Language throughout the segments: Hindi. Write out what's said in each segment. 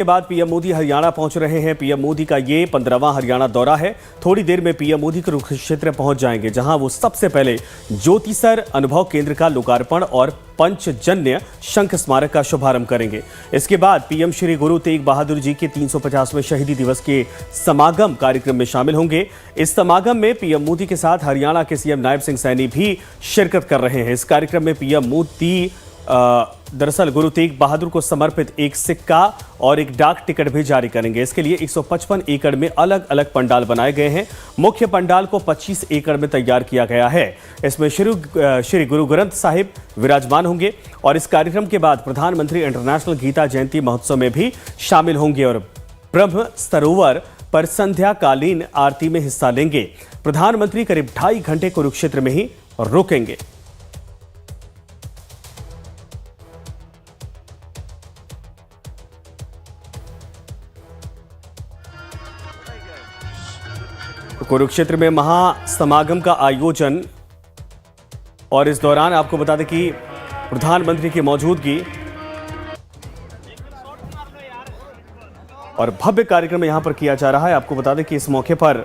के बाद पीएम मोदी हरियाणा पहुंच रहे हैं। पीएम मोदी का ये 15वां हरियाणा दौरा है। थोड़ी देर में पीएम मोदी कुरुक्षेत्र पहुंच जाएंगे, जहां वो सबसे पहले ज्योतिसर अनुभव केंद्र का लोकार्पण और पंचजन्य शंख स्मारक का शुभारंभ करेंगे। इसके बाद पीएम श्री गुरु तेग बहादुर जी के 350वें शहीदी दिवस के समागम कार्यक्रम में शामिल होंगे। इस समागम में पीएम मोदी के साथ हरियाणा के सीएम नायब सिंह सैनी भी शिरकत कर रहे हैं। इस कार्यक्रम में पीएम मोदी दरअसल गुरु तेग बहादुर को समर्पित एक सिक्का और एक डाक टिकट भी जारी करेंगे। इसके लिए 155 एकड़ में अलग अलग पंडाल बनाए गए हैं। मुख्य पंडाल को 25 एकड़ में तैयार किया गया है। इसमें श्री गुरु ग्रंथ साहिब विराजमान होंगे और इस कार्यक्रम के बाद प्रधानमंत्री इंटरनेशनल गीता जयंती महोत्सव में भी शामिल होंगे और ब्रह्म सरोवर पर संध्याकालीन आरती में हिस्सा लेंगे। प्रधानमंत्री करीब 2.5 घंटे कुरुक्षेत्र में ही रुकेंगे। कुरुक्षेत्र में महासमागम का आयोजन और इस दौरान आपको बता दें कि प्रधानमंत्री की मौजूदगी और भव्य कार्यक्रम यहां पर किया जा रहा है। आपको बता दें कि इस मौके पर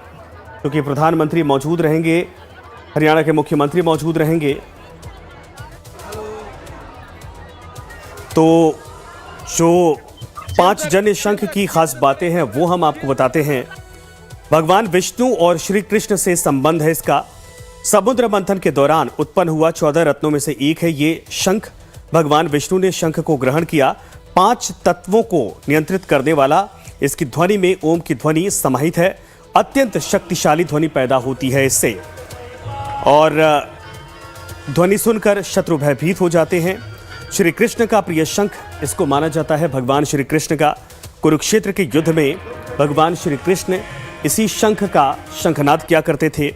क्योंकि प्रधानमंत्री मौजूद रहेंगे, हरियाणा के मुख्यमंत्री मौजूद रहेंगे, तो जो पंचजन्य शंख की खास बातें हैं वो हम आपको बताते हैं। भगवान विष्णु और श्री कृष्ण से संबंध है इसका। समुद्र मंथन के दौरान उत्पन्न हुआ 14 रत्नों में से एक है ये शंख। भगवान विष्णु ने शंख को ग्रहण किया। 5 तत्वों को नियंत्रित करने वाला इसकी ध्वनि में ओम की ध्वनि समाहित है। अत्यंत शक्तिशाली ध्वनि पैदा होती है इससे और ध्वनि सुनकर शत्रु भयभीत हो जाते हैं। श्री कृष्ण का प्रिय शंख इसको माना जाता है भगवान श्री कृष्ण का। कुरुक्षेत्र के युद्ध में भगवान श्री कृष्ण इसी शंख का शंखनाद किया करते थे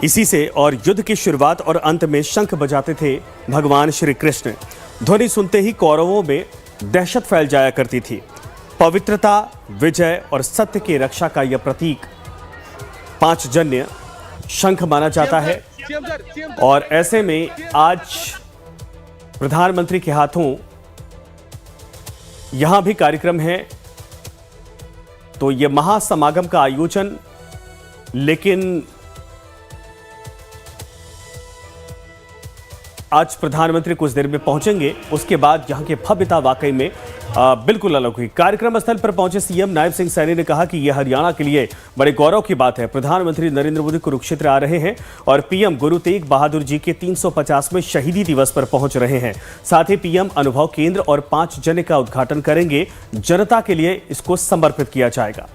इसी से, और युद्ध की शुरुआत और अंत में शंख बजाते थे भगवान श्री कृष्ण। ध्वनि सुनते ही कौरवों में दहशत फैल जाया करती थी। पवित्रता, विजय और सत्य की रक्षा का यह प्रतीक पंचजन्य शंख माना जाता है। और ऐसे में आज प्रधानमंत्री के हाथों यहां भी कार्यक्रम है, तो यह महासमागम का आयोजन, लेकिन आज प्रधानमंत्री कुछ देर में पहुंचेंगे। उसके बाद यहां की भव्यता वाकई में बिल्कुल अलग हुई। कार्यक्रम स्थल पर पहुंचे सीएम नायब सिंह सैनी ने कहा कि यह हरियाणा के लिए बड़े गौरव की बात है। प्रधानमंत्री नरेंद्र मोदी कुरुक्षेत्र आ रहे हैं और पीएम गुरु तेग बहादुर जी के 350वें शहीदी दिवस पर पहुंच रहे हैं। साथ ही पीएम अनुभव केंद्र और पंचजन्य का उद्घाटन करेंगे। जनता के लिए इसको समर्पित किया जाएगा।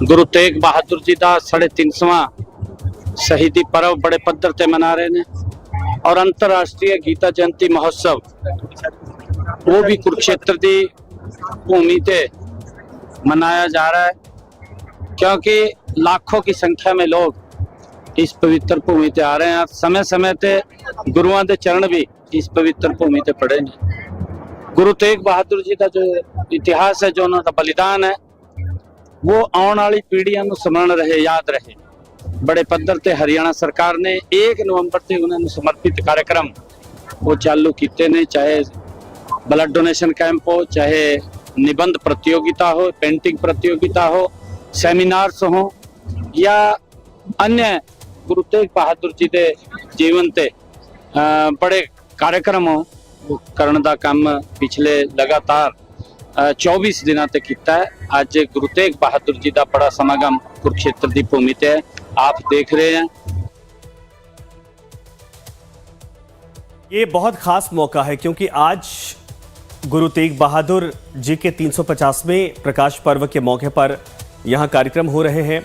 गुरु तेग बहादुर जी का 350वां शहीदी पर्व बड़े पद्धर से मना रहे हैं और अंतरराष्ट्रीय गीता जयंती महोत्सव वो भी कुरुक्षेत्र की भूमि ते मनाया जा रहा है, क्योंकि लाखों की संख्या में लोग इस पवित्र भूमि ते आ रहे हैं। समय समय ते गुरुओं के चरण भी इस पवित्र भूमि ते पड़े हैं। गुरु तेग बहादुर जी का जो इतिहास है, जो उन्होंने बलिदान है, वो आने वाली पीढ़ियों को स्मरण रहे, याद रहे। बड़े पद्धर ते हरियाणा सरकार ने 1 नवंबर से उन्होंने समर्पित कार्यक्रम वो चालू किए ने, चाहे ब्लड डोनेशन कैंप हो, चाहे निबंध प्रतियोगिता हो, पेंटिंग प्रतियोगिता हो, सेमिनार्स हो या अन्य गुरु तेग बहादुर जी के जीवन ते बड़े कार्यक्रम हो, वो करने का काम पिछले लगातार 24 दिनों तक किया है। आज गुरु तेग बहादुर जी का बड़ा समागम कुरुक्षेत्र की भूमि ते आप देख रहे हैं। ये बहुत खास मौका है क्योंकि आज गुरु तेग बहादुर जी के 350वें प्रकाश पर्व के मौके पर यहां कार्यक्रम हो रहे हैं।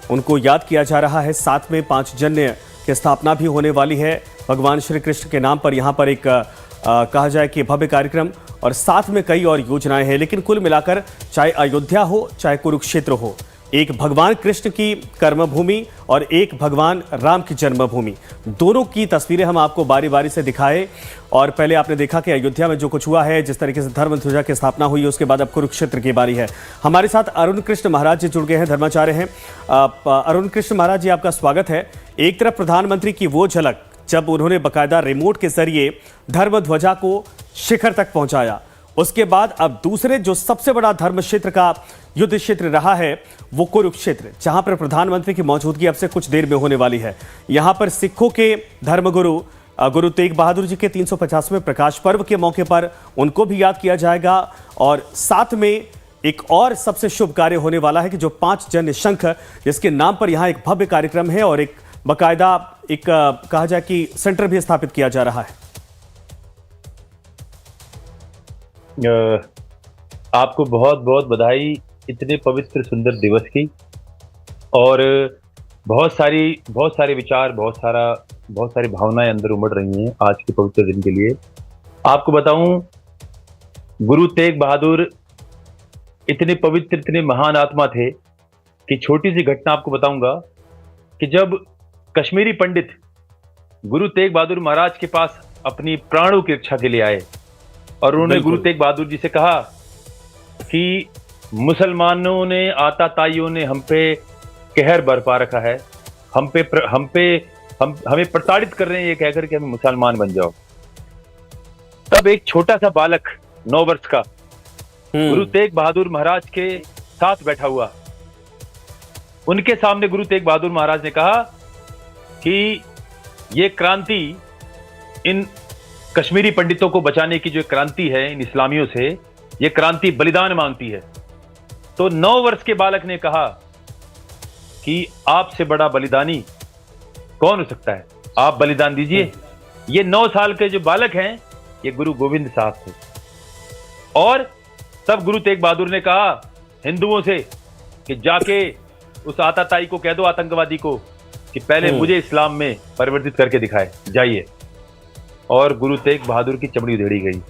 उनको याद किया जा रहा है। साथ में पंचजन्य की स्थापना भी होने वाली है भगवान श्री कृष्ण के नाम पर। यहां पर एक कहा जाए कि भव्य कार्यक्रम और साथ में कई और योजनाएं हैं। लेकिन कुल मिलाकर चाहे अयोध्या हो, चाहे कुरुक्षेत्र हो, एक भगवान कृष्ण की कर्मभूमि और एक भगवान राम की जन्मभूमि, दोनों की तस्वीरें हम आपको बारी बारी से दिखाए। और पहले आपने देखा कि अयोध्या में जो कुछ हुआ है, जिस तरीके से धर्म ध्वजा की स्थापना हुई है, उसके बाद अब कुरुक्षेत्र की बारी है। हमारे साथ अरुण कृष्ण महाराज जी जुड़ गए हैं, धर्माचार्य हैं। अरुण कृष्ण महाराज जी, आपका स्वागत है। एक तरफ प्रधानमंत्री की वो झलक जब उन्होंने बकायदा रिमोट के जरिए धर्म ध्वजा को शिखर तक पहुंचाया, उसके बाद अब दूसरे जो सबसे बड़ा धर्म क्षेत्र का युद्ध क्षेत्र रहा है वो कुरुक्षेत्र, जहां पर प्रधानमंत्री की मौजूदगी अब से कुछ देर में होने वाली है। यहां पर सिखों के धर्मगुरु गुरु तेग बहादुर जी के 350वें प्रकाश पर्व के मौके पर उनको भी याद किया जाएगा। और साथ में एक और सबसे शुभ कार्य होने वाला है कि जो 5 जन शंख, जिसके नाम पर यहाँ एक भव्य कार्यक्रम है और एक बाकायदा एक कहा जाए कि सेंटर भी स्थापित किया जा रहा है। आपको बहुत बहुत बधाई इतने पवित्र सुंदर दिवस की। और बहुत सारे विचार, बहुत सारी भावनाएं अंदर उमड़ रही हैं आज के पवित्र दिन के लिए। आपको बताऊं, गुरु तेग बहादुर इतने पवित्र, इतने महान आत्मा थे कि छोटी सी घटना आपको बताऊंगा कि जब कश्मीरी पंडित गुरु तेग बहादुर महाराज के पास अपनी प्राणों की रक्षा के लिए आए और उन्होंने गुरु तेग बहादुर जी से कहा कि मुसलमानों ने, आताताइयों ने हम पे कहर बरपा रखा है, हमें प्रताड़ित कर रहे हैं ये कहकर कि हमें मुसलमान बन जाओ। तब एक छोटा सा बालक 9 वर्ष का गुरु तेग बहादुर महाराज के साथ बैठा हुआ, उनके सामने गुरु तेग बहादुर महाराज ने कहा कि ये क्रांति, इन कश्मीरी पंडितों को बचाने की जो क्रांति है इन इस्लामियों से, ये क्रांति बलिदान मांगती है। तो 9 वर्ष के बालक ने कहा कि आपसे बड़ा बलिदानी कौन हो सकता है, आप बलिदान दीजिए। ये 9 साल के जो बालक हैं ये गुरु गोविंद साहब थे। और तब गुरु तेग बहादुर ने कहा हिंदुओं से कि जाके उस आताताई को कह दो, आतंकवादी को, कि पहले मुझे इस्लाम में परिवर्तित करके दिखाए, जाइए। और गुरु तेग बहादुर की चमड़ी उधेड़ी गई।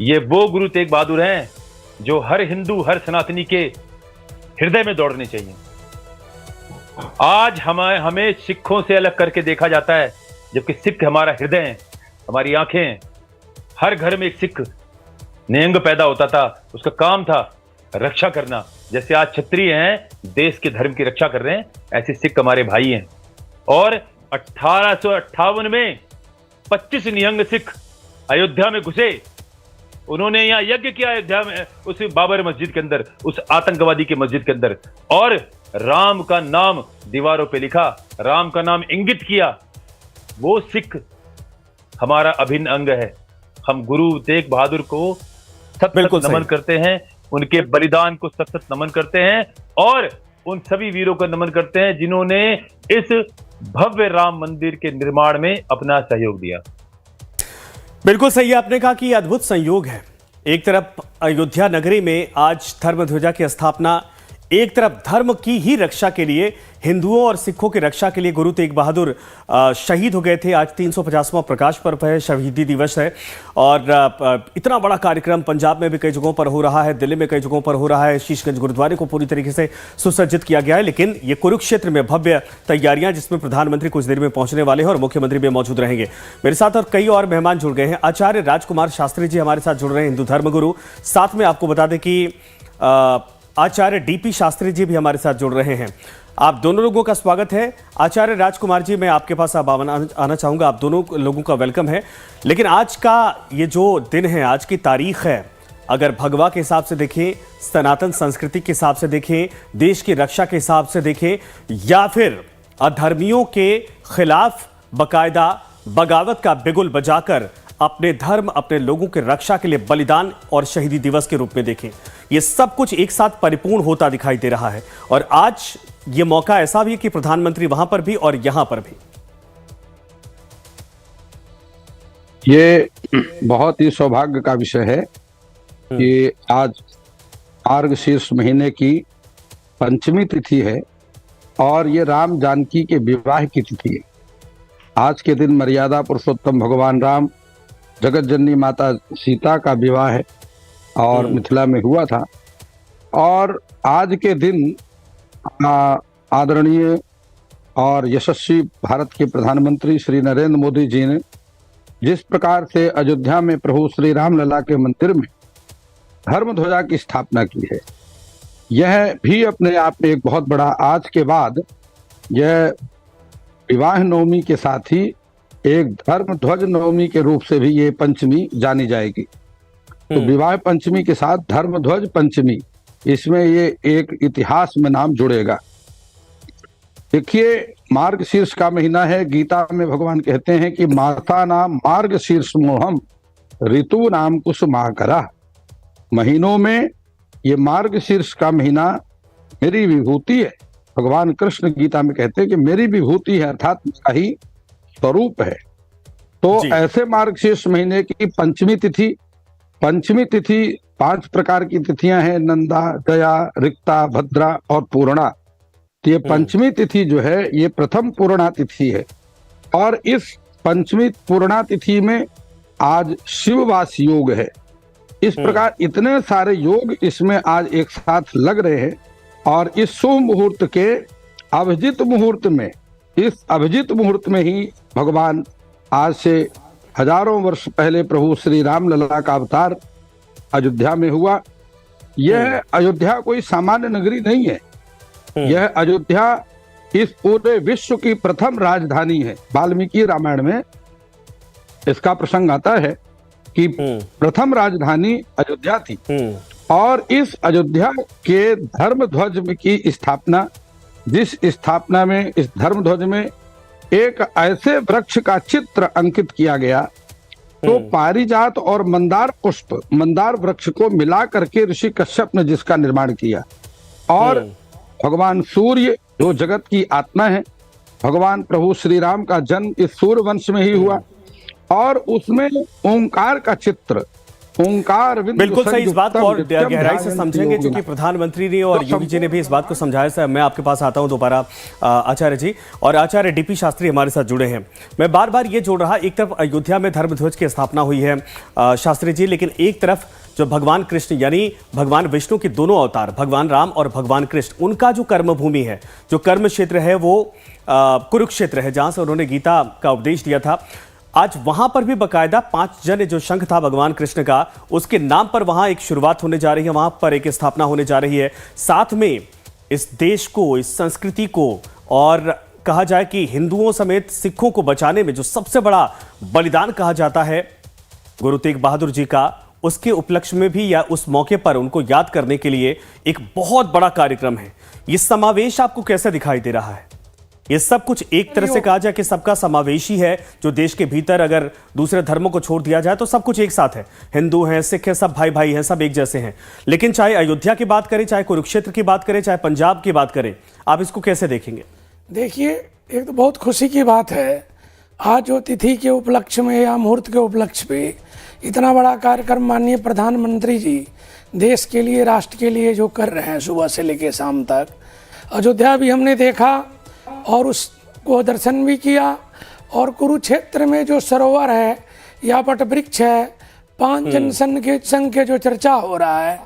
ये वो गुरु तेग बहादुर हैं जो हर हिंदू, हर सनातनी के हृदय में दौड़ने चाहिए। आज हमें सिखों से अलग करके देखा जाता है, जबकि सिख हमारा हृदय है, हमारी आंखें हैं। हर घर में एक सिख निहंग पैदा होता था, उसका काम था रक्षा करना। जैसे आज क्षत्रिय हैं, देश के धर्म की रक्षा कर रहे हैं, ऐसे सिख हमारे भाई हैं। और 1858 में 25 निहंग सिख अयोध्या में घुसे, उन्होंने यहाँ यज्ञ किया अयोध्या में, उस बाबर मस्जिद के अंदर, उस आतंकवादी के मस्जिद के अंदर, और राम का नाम दीवारों पे लिखा, राम का नाम इंगित किया। वो सिख हमारा अभिन्न अंग है। हम गुरु तेग बहादुर को सतत नमन करते हैं, उनके बलिदान को सतत नमन करते हैं, और उन सभी वीरों को नमन करते हैं जिन्होंने इस भव्य राम मंदिर के निर्माण में अपना सहयोग दिया। बिल्कुल सही आपने कहा कि यह अद्भुत संयोग है। एक तरफ अयोध्या नगरी में आज धर्म ध्वजा की स्थापना, एक तरफ धर्म की ही रक्षा के लिए, हिंदुओं और सिखों की रक्षा के लिए गुरु तेग बहादुर शहीद हो गए थे। आज 350वां प्रकाश पर्व है, शहीदी दिवस है। और इतना बड़ा कार्यक्रम पंजाब में भी कई जगहों पर हो रहा है, दिल्ली में कई जगहों पर हो रहा है। शीशगंज गुरुद्वारे को पूरी तरीके से सुसज्जित किया गया है। लेकिन ये कुरुक्षेत्र में भव्य तैयारियां, जिसमें प्रधानमंत्री कुछ देर में पहुंचने वाले हैं और मुख्यमंत्री भी मौजूद रहेंगे। मेरे साथ और कई और मेहमान जुड़ गए हैं। आचार्य राजकुमार शास्त्री जी हमारे साथ जुड़ रहे हैं, हिंदू धर्मगुरु। साथ में आपको बता दें कि आचार्य डीपी शास्त्री जी भी हमारे साथ जुड़ रहे हैं। आप दोनों लोगों का स्वागत है। आचार्य राजकुमार जी, मैं आपके पास अब आना चाहूँगा, आप दोनों लोगों का वेलकम है। लेकिन आज का ये जो दिन है, आज की तारीख है, अगर भगवा के हिसाब से देखें, सनातन संस्कृति के हिसाब से देखें, देश की रक्षा के हिसाब से देखें, या फिर अधर्मियों के खिलाफ बाकायदा बगावत का बिगुल बजाकर अपने धर्म, अपने लोगों की रक्षा के लिए बलिदान और शहीदी दिवस के रूप में देखें, ये सब कुछ एक साथ परिपूर्ण होता दिखाई दे रहा है। और आज ये मौका ऐसा भी है कि प्रधानमंत्री वहां पर भी और यहां पर भी। ये बहुत ही सौभाग्य का विषय है कि आज मार्गशीर्ष महीने की पंचमी तिथि है और ये राम जानकी के विवाह की तिथि है। आज के दिन मर्यादा पुरुषोत्तम भगवान राम, जगत जननी माता सीता का विवाह है और मिथिला में हुआ था। और आज के दिन आदरणीय और यशस्वी भारत के प्रधानमंत्री श्री नरेंद्र मोदी जी ने जिस प्रकार से अयोध्या में प्रभु श्री राम लला के मंदिर में धर्म ध्वजा की स्थापना की है, यह भी अपने आप में एक बहुत बड़ा, आज के बाद यह विवाह नवमी के साथ ही एक धर्म ध्वज नवमी के रूप से भी ये पंचमी जानी जाएगी। तो विवाह पंचमी के साथ धर्म ध्वज पंचमी, इसमें ये एक इतिहास में नाम जुड़ेगा। देखिए, मार्गशीर्ष का महीना है। गीता में भगवान कहते हैं कि माता नाम मार्गशीर्ष मोहम ऋतु नाम कुसुमाकरा। महीनों में ये मार्गशीर्ष का महीना मेरी विभूति है। भगवान कृष्ण गीता में कहते हैं कि मेरी विभूति है, अर्थात मेरा ही स्वरूप है। तो ऐसे मार्गशीर्ष महीने की पंचमी तिथि 5 प्रकार की तिथियां हैं, नंदा, दया, रिक्ता, भद्रा और पूर्णा। तो ये पंचमी तिथि जो है ये प्रथम पूर्णा तिथि है। और इस पंचमी पूर्णा तिथि में आज शिववास योग है। इस प्रकार इतने सारे योग इसमें आज एक साथ लग रहे हैं। और इस शुभ मुहूर्त के अभिजित मुहूर्त में, इस अभिजित मुहूर्त में ही भगवान आज से हजारों वर्ष पहले प्रभु श्री राम लला का अवतार अयोध्या में हुआ। यह अयोध्या कोई सामान्य नगरी नहीं है। यह अयोध्या इस पूरे विश्व की प्रथम राजधानी है। वाल्मीकि रामायण में इसका प्रसंग आता है कि प्रथम राजधानी अयोध्या थी। और इस अयोध्या के धर्म ध्वज की स्थापना, जिस स्थापना में इस धर्म ध्वज में एक ऐसे वृक्ष का चित्र अंकित किया गया, तो पारिजात और मंदार पुष्प, मंदार वृक्ष को मिला करके ऋषि कश्यप ने जिसका निर्माण किया। और भगवान सूर्य जो जगत की आत्मा है, भगवान प्रभु श्री राम का जन्म इस सूर्य वंश में ही हुआ। और उसमें ओंकार का चित्र, ओंकार बिल्कुल सही। इस बात को और गहराई से समझेंगे क्योंकि प्रधानमंत्री ने और योगी जी ने भी इस बात को समझाया। सर, मैं आपके पास आता हूं दोबारा आचार्य जी, और आचार्य डीपी शास्त्री हमारे साथ जुड़े हैं। मैं बार बार ये जोड़ रहा, एक तरफ अयोध्या में धर्म ध्वज की स्थापना हुई है शास्त्री जी, लेकिन एक तरफ जो भगवान कृष्ण यानी भगवान विष्णु के दोनों अवतार, भगवान राम और भगवान कृष्ण, उनका जो कर्म भूमि है, जो कर्म क्षेत्र है, वो कुरुक्षेत्र है, जहां से उन्होंने गीता का उपदेश दिया था। आज वहां पर भी बकायदा 5 जन जो शंख था भगवान कृष्ण का, उसके नाम पर वहां एक शुरुआत होने जा रही है, वहां पर एक स्थापना होने जा रही है। साथ में इस देश को, इस संस्कृति को, और कहा जाए कि हिंदुओं समेत सिखों को बचाने में जो सबसे बड़ा बलिदान कहा जाता है गुरु तेग बहादुर जी का, उसके उपलक्ष्य में भी या उस मौके पर उनको याद करने के लिए एक बहुत बड़ा कार्यक्रम है। ये समावेश आपको कैसे दिखाई दे रहा है? ये सब कुछ एक तरह से कहा जाए कि सबका समावेशी है, जो देश के भीतर अगर दूसरे धर्मों को छोड़ दिया जाए तो सब कुछ एक साथ है, हिंदू हैं, सिख हैं, सब भाई भाई हैं, सब एक जैसे हैं। लेकिन चाहे अयोध्या की बात करें, चाहे कुरुक्षेत्र की बात करें, चाहे पंजाब की बात करें, आप इसको कैसे देखेंगे? देखिए, एक तो बहुत खुशी की बात है, आज जो तिथि के उपलक्ष्य में या मुहूर्त के उपलक्ष्य पे इतना बड़ा कार्यक्रम माननीय प्रधानमंत्री जी देश के लिए, राष्ट्र के लिए जो कर रहे हैं सुबह से लेकर शाम तक। अयोध्या भी हमने देखा और उसको दर्शन भी किया। और कुरुक्षेत्र में जो सरोवर है या वट वृक्ष है, 5 जन संघ के जो चर्चा हो रहा है,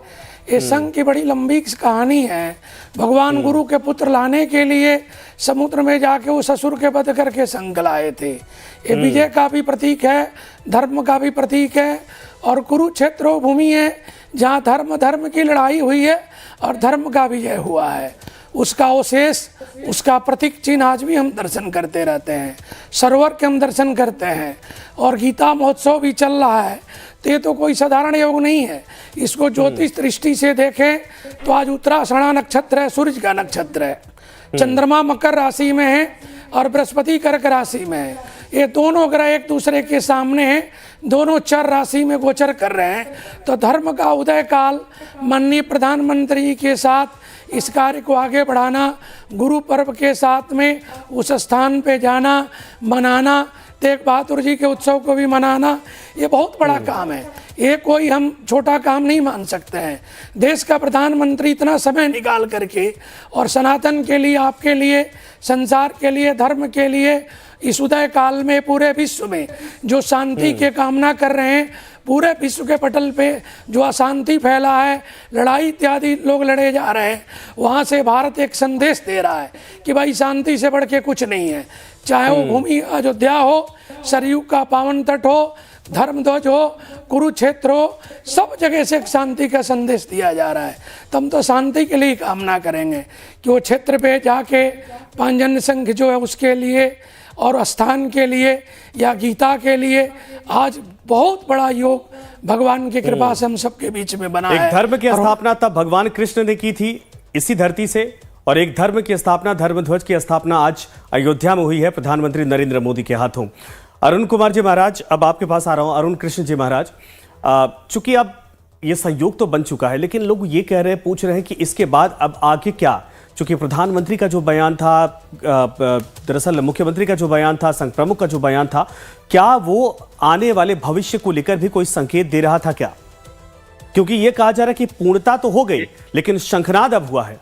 ये संघ की बड़ी लंबी कहानी है। भगवान गुरु के पुत्र लाने के लिए समुद्र में जाके वो ससुर के वध करके संघ लाए थे। ये विजय का भी प्रतीक है, धर्म का भी प्रतीक है। और कुरुक्षेत्र वो भूमि है जहाँ धर्म की लड़ाई हुई है और धर्म का विजय हुआ है। उसका अवशेष, उसका प्रतीक चिन्ह आज भी हम दर्शन करते रहते हैं, सरोवर के हम दर्शन करते हैं। और गीता महोत्सव भी चल रहा है। तो ये तो कोई साधारण योग नहीं है। इसको ज्योतिष दृष्टि से देखें तो आज उत्तराषाढ़ा नक्षत्र है, सूर्य का नक्षत्र है, चंद्रमा मकर राशि में है और बृहस्पति कर्क राशि में है। ये दोनों ग्रह एक दूसरे के सामने हैं, दोनों चर राशि में गोचर कर रहे हैं। तो धर्म का उदय काल, माननीय प्रधानमंत्री के साथ इस कार्य को आगे बढ़ाना, गुरु पर्व के साथ में उस स्थान पे जाना, मनाना, तेग बहादुर जी के उत्सव को भी मनाना, ये बहुत बड़ा काम है। ये कोई हम छोटा काम नहीं मान सकते हैं। देश का प्रधानमंत्री इतना समय निकाल करके और सनातन के लिए, आपके लिए, संसार के लिए, धर्म के लिए इस उदय काल में पूरे विश्व में जो शांति के कामना कर रहे हैं, पूरे विश्व के पटल पे जो अशांति फैला है, लड़ाई इत्यादि लोग लड़े जा रहे हैं, वहाँ से भारत एक संदेश दे रहा है कि भाई शांति से बढ़ के कुछ नहीं है। चाहे वो भूमि अयोध्या हो, सरयू का पावन तट हो, धर्मध्वज हो, कुरुक्षेत्र हो, सब जगह से एक शांति का संदेश दिया जा रहा है। तो हम तो शांति के लिए कामना करेंगे कि वो क्षेत्र पे जाके पांचजन्य संघ जो है उसके लिए और स्थान के लिए या गीता के लिए आज बहुत बड़ा योग भगवान की कृपा से हम सबके बीच में बना है। एक धर्म की स्थापना तब भगवान कृष्ण ने की थी इसी धरती से, और एक धर्म की स्थापना, धर्मध्वज की स्थापना आज अयोध्या में हुई है प्रधानमंत्री नरेंद्र मोदी के हाथों। अरुण कुमार जी महाराज, अब आपके पास आ रहा हूं। अरुण कृष्ण जी महाराज, चूंकि अब ये सहयोग तो बन चुका है, लेकिन लोग ये कह रहे हैं, पूछ रहे हैं कि इसके बाद अब आगे क्या? चूंकि प्रधानमंत्री का जो बयान था, दरअसल मुख्यमंत्री का जो बयान था, संघ प्रमुख का जो बयान था, क्या वो आने वाले भविष्य को लेकर भी कोई संकेत दे रहा था क्या? क्योंकि ये कहा जा रहा है कि पूर्णता तो हो गई, लेकिन शंखनाद अब हुआ है।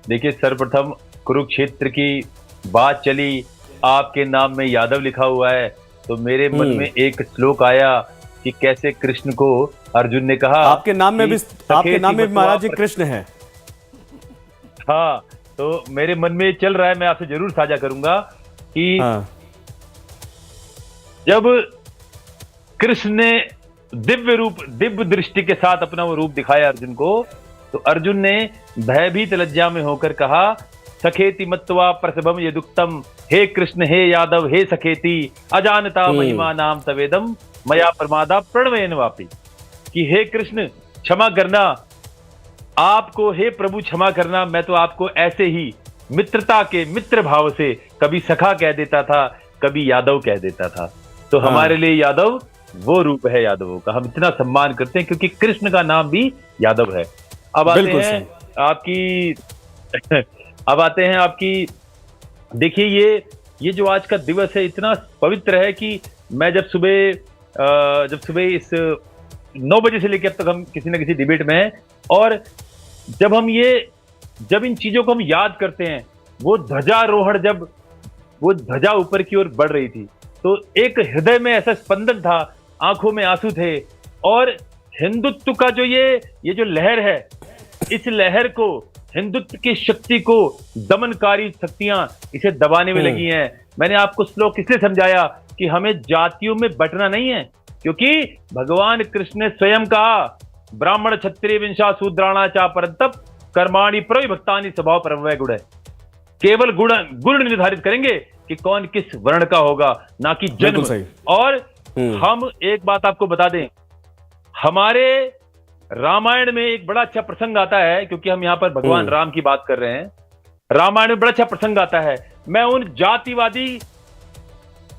देखिए, सर्वप्रथम कुरुक्षेत्र की बात चली, आपके नाम में यादव लिखा हुआ है, तो मेरे मन में एक श्लोक आया कि कैसे कृष्ण को अर्जुन ने कहा, आपके नाम में भी महाराज जी कृष्ण है। हाँ, तो मेरे मन में चल रहा है, मैं आपसे जरूर साझा करूंगा कि जब कृष्ण ने दिव्य दृष्टि के साथ अपना वो रूप दिखाया अर्जुन को, तो अर्जुन ने भयभीत लज्जा में होकर कहा, सखेति मत्वा प्रसभम यदुक्तम, हे कृष्ण हे यादव हे सखेति, अजानता महिमा नाम तवेदम, मया प्रमादा प्रणवेन वापी। कि हे कृष्ण क्षमा करना, आपको हे प्रभु क्षमा करना, मैं तो आपको ऐसे ही मित्रता के मित्र भाव से कभी सखा कह देता था, कभी यादव कह देता था। तो हमारे लिए यादव वो रूप है यादवों का, हम इतना सम्मान करते हैं क्योंकि कृष्ण का नाम भी यादव है। अब आते हैं आपकी देखिए, ये जो आज का दिवस है इतना पवित्र है कि मैं जब सुबह इस 9 बजे से लेकर अब तक हम किसी न किसी डिबेट में हैं, और जब इन चीजों को हम याद करते हैं, वो ध्वजारोहण जब वो ध्वजा ऊपर की ओर बढ़ रही थी, तो एक हृदय में ऐसा स्पंदन था, आंखों में आंसू थे, और हिंदुत्व का जो ये जो लहर है, इस लहर को, हिंदुत्व की शक्ति को दमनकारी शक्तियां इसे दबाने में लगी हैं। मैंने आपको श्लोक इसलिए समझाया कि हमें जातियों में बंटना नहीं है, क्योंकि भगवान कृष्ण ने स्वयं कहा, ब्राह्मण क्षत्रिय वैश्य शूद्राणा चा परंतप कर्माणि प्रविभक्तानि स्वभाव परमवय गुण है। केवल गुण निर्धारित करेंगे कि कौन किस वर्ण का होगा, ना कि जन्म। और हम एक बात आपको बता दें, हमारे रामायण में एक बड़ा अच्छा प्रसंग आता है, क्योंकि हम यहां पर भगवान राम की बात कर रहे हैं। रामायण में बड़ा अच्छा प्रसंग आता है। मैं उन जातिवादी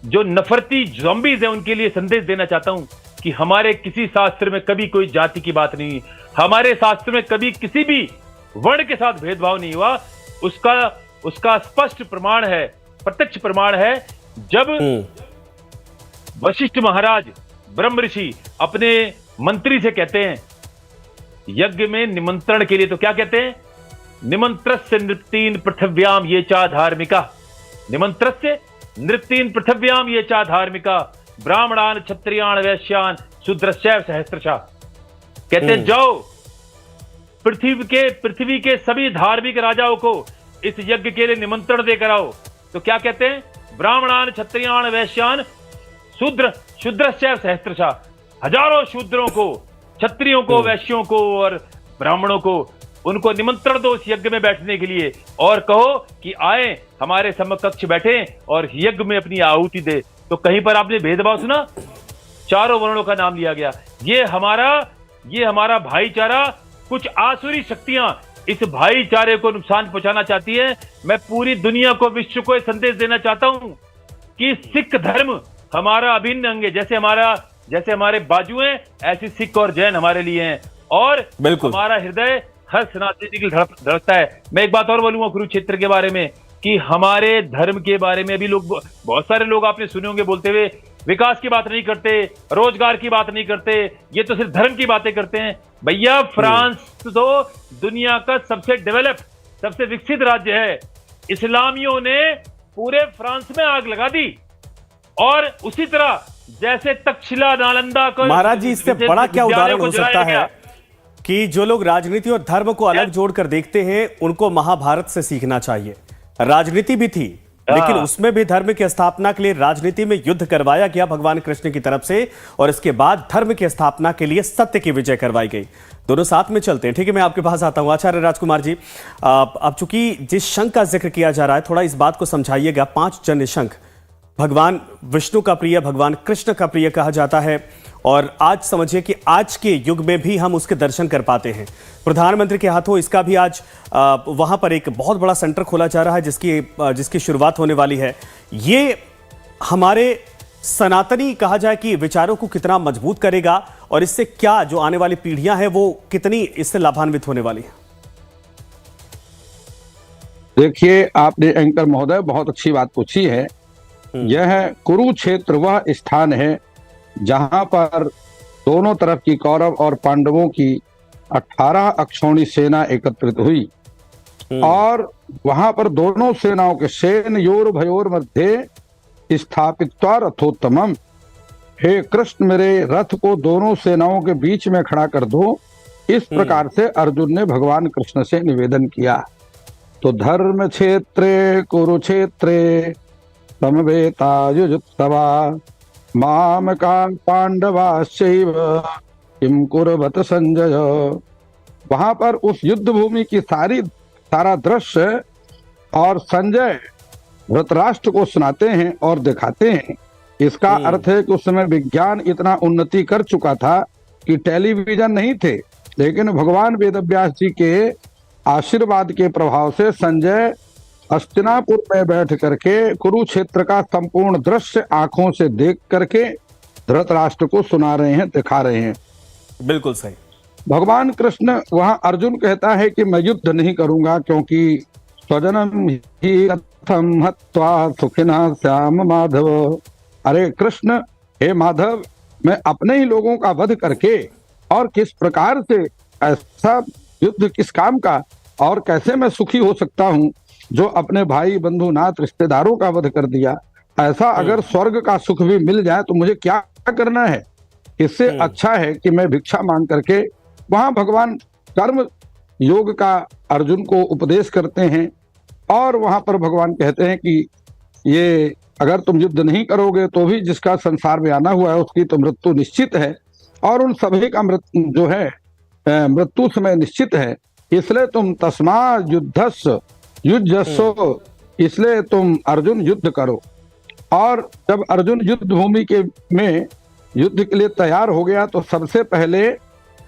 जो नफरती ज़ॉम्बीज़ हैं उनके लिए संदेश देना चाहता हूं कि हमारे किसी शास्त्र में कभी कोई जाति की बात नहीं, हमारे शास्त्र में कभी किसी भी वर्ण के साथ भेदभाव नहीं हुआ। उसका स्पष्ट प्रमाण है, प्रत्यक्ष प्रमाण है, जब वशिष्ठ महाराज ब्रह्म ऋषि अपने मंत्री से कहते हैं यज्ञ में निमंत्रण के लिए, तो क्या कहते हैं, निमंत्रस्य नृत्तीन पृथिव्याम ये चा धार्मिका, निमंत्रस्य नृत्तीन पृथिव्याम ये चा धार्मिका, ब्राह्मणान क्षत्रियान वैश्यान शूद्रश्चैव सहस्त्रशः। कहते हैं जाओ पृथ्वी के सभी धार्मिक राजाओं को इस यज्ञ के लिए निमंत्रण देकर आओ। तो क्या कहते हैं, ब्राह्मणान क्षत्रियान वैश्यान शूद्रश्चैव सहस्त्रशः, हजारों शूद्रों को, क्षत्रियों को, वैश्यों को और ब्राह्मणों को, उनको निमंत्रण दो इस यज्ञ में बैठने के लिए, और कहो कि आए हमारे समकक्ष बैठे और यज्ञ में अपनी आहुति दे। तो कहीं पर आपने भेदभाव सुना? चारों वर्णों का नाम लिया गया। ये हमारा भाईचारा, कुछ आसुरी शक्तियां इस भाईचारे को नुकसान पहुंचाना चाहती है। मैं पूरी दुनिया को, विश्व को संदेश देना चाहता हूं कि सिख धर्म हमारा अभिन्न अंग है। जैसे हमारे बाजू हैं, ऐसे सिख और जैन हमारे लिए हैं, और हमारा हृदय हर सनातनी के लिए धड़कता है। मैं एक बात और बोलूंगा कुरुक्षेत्र के बारे में, कि हमारे धर्म के बारे में भी लोग, बहुत सारे लोग आपने सुने होंगे बोलते हुए, विकास की बात नहीं करते, रोजगार की बात नहीं करते, ये तो सिर्फ धर्म की बातें करते हैं। भैया, फ्रांस तो दुनिया का सबसे डेवलप, सबसे विकसित राज्य है। इस्लामियों ने पूरे फ्रांस में आग लगा दी, और उसी तरह जैसे तक्षशिला नालंदा को महाराज जी, इससे बड़ा क्या उदाहरण हो सकता है कि जो लोग राजनीति और धर्म को अलग जोड़कर देखते हैं उनको महाभारत से सीखना चाहिए। राजनीति भी थी लेकिन उसमें भी धर्म की स्थापना के लिए राजनीति में युद्ध करवाया गया भगवान कृष्ण की तरफ से, और इसके बाद धर्म की स्थापना के लिए सत्य की विजय करवाई गई। दोनों साथ में चलते हैं। ठीक है, मैं आपके पास आता हूं आचार्य राजकुमार जी। अब चूंकि जिस शंख का जिक्र किया जा रहा है, थोड़ा इस बात को समझाइएगा। 5 जन्य शंख भगवान विष्णु का प्रिय, भगवान कृष्ण का प्रिय कहा जाता है, और आज समझिए कि आज के युग में भी हम उसके दर्शन कर पाते हैं। प्रधानमंत्री के हाथों इसका भी आज वहां पर एक बहुत बड़ा सेंटर खोला जा रहा है जिसकी शुरुआत होने वाली है। ये हमारे सनातनी कहा जाए कि विचारों को कितना मजबूत करेगा, और इससे क्या जो आने वाली पीढ़ियां हैं वो कितनी इससे लाभान्वित होने वाली है? देखिए, आपने एंकर महोदय बहुत अच्छी बात पूछी है। यह कुरुक्षेत्र वह स्थान है जहां पर दोनों तरफ की कौरव और पांडवों की 18 अक्षौणी सेना एकत्रित हुई, और वहां पर दोनों सेनाओं के सेनयोर भयोर मध्य स्थापित्वा रथोत्तमम, हे कृष्ण मेरे रथ को दोनों सेनाओं के बीच में खड़ा कर दो। इस प्रकार से अर्जुन ने भगवान कृष्ण से निवेदन किया। तो धर्म क्षेत्रे कुरुक्षेत्रे समवेतायुजुत्सवा माम का पांडवाश्चैव किम कुर्वत संजय। वहां पर उस युद्ध भूमि की सारा दृश्य और संजय धृतराष्ट्र को सुनाते हैं और दिखाते हैं। इसका अर्थ है कि उस समय विज्ञान इतना उन्नति कर चुका था कि टेलीविजन नहीं थे, लेकिन भगवान वेदव्यास जी के आशीर्वाद के प्रभाव से संजय हस्तिनापुर में बैठ करके कुरुक्षेत्र का संपूर्ण दृश्य आंखों से देख करके धृतराष्ट्र को सुना रहे हैं, दिखा रहे हैं। बिल्कुल सही। भगवान कृष्ण, वहां अर्जुन कहता है कि मैं युद्ध नहीं करूंगा क्योंकि स्वजनम ही कथम हत्वा सुखिना श्याम माधव। अरे कृष्ण, हे माधव, मैं अपने ही लोगों का वध करके और किस प्रकार से ऐसा युद्ध किस काम का, और कैसे मैं सुखी हो सकता हूं जो अपने भाई बंधु नाथ रिश्तेदारों का वध कर दिया। ऐसा अगर स्वर्ग का सुख भी मिल जाए तो मुझे क्या करना है? इससे अच्छा है कि मैं भिक्षा मांग करके वहां भगवान कर्म योग का अर्जुन को उपदेश करते हैं, और वहां पर भगवान कहते हैं कि ये अगर तुम युद्ध नहीं करोगे तो भी जिसका संसार में आना हुआ है उसकी तो मृत्यु निश्चित है, और उन सभी का मृत्यु समय निश्चित है। इसलिए तुम तस्मा युद्धस्व युद्धस्व, इसलिए तुम अर्जुन युद्ध करो। और जब अर्जुन युद्ध भूमि में युद्ध के लिए तैयार हो गया तो सबसे पहले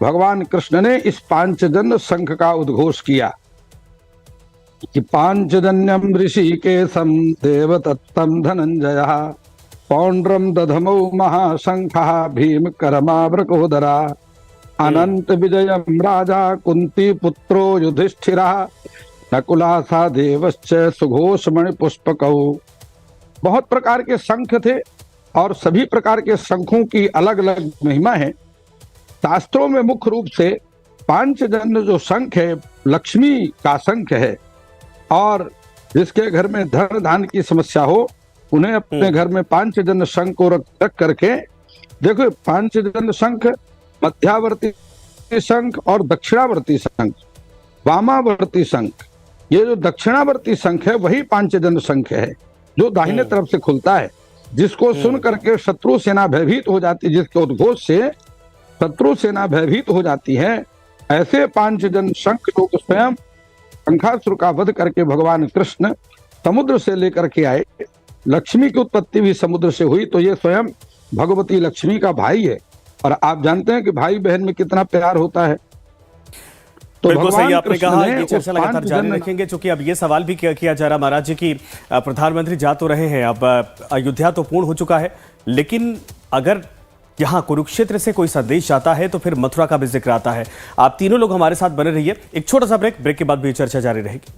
भगवान कृष्ण ने इस पांचजन्य शंख का उद्घोष किया कि पांचजन्यम ऋषिकेशम देवदत्तम धनंजय पौंड्रम दधमौ महाशंखः भीम करमावृकोदरा अनंत विजयम राजा कुंती पुत्रो युधिष्ठिरः नकुला सा देवश्च सुघोषमणि पुष्पकौ। बहुत प्रकार के शंख थे और सभी प्रकार के शंखों की अलग अलग महिमा है। शास्त्रों में मुख्य रूप से पांचजन्य जो शंख है लक्ष्मी का शंख है, और जिसके घर में धन धान की समस्या हो उन्हें अपने घर में पांचजन्य शंख को रख करके, देखो पांचजन्य शंख, मध्यावर्ती शंख और दक्षिणावर्ती शंख, वामावर्ती शंख। ये जो दक्षिणावर्ती शंख है वही पांचजन्य शंख है जो दाहिने तरफ से खुलता है, जिसको सुन करके शत्रु सेना भयभीत हो जाती है, जिसके उद्घोष से शत्रु सेना भयभीत हो जाती है। ऐसे पांचजन्य शंख जो स्वयं शंखासुर का वध करके भगवान कृष्ण समुद्र से लेकर के आए। लक्ष्मी की उत्पत्ति भी समुद्र से हुई, तो ये स्वयं भगवती लक्ष्मी का भाई है, और आप जानते हैं कि भाई बहन में कितना प्यार होता है। तो बिल्कुल सही आपने कहा। ये चर्चा लगातार जारी रखेंगे, क्योंकि अब ये सवाल भी किया जा रहा महाराज जी की प्रधानमंत्री जा तो रहे हैं, अब अयोध्या तो पूर्ण हो चुका है, लेकिन अगर यहाँ कुरुक्षेत्र से कोई संदेश जाता है तो फिर मथुरा का भी जिक्र आता है। आप तीनों लोग हमारे साथ बने रहिए। एक छोटा सा ब्रेक के बाद भी चर्चा जारी रहेगी।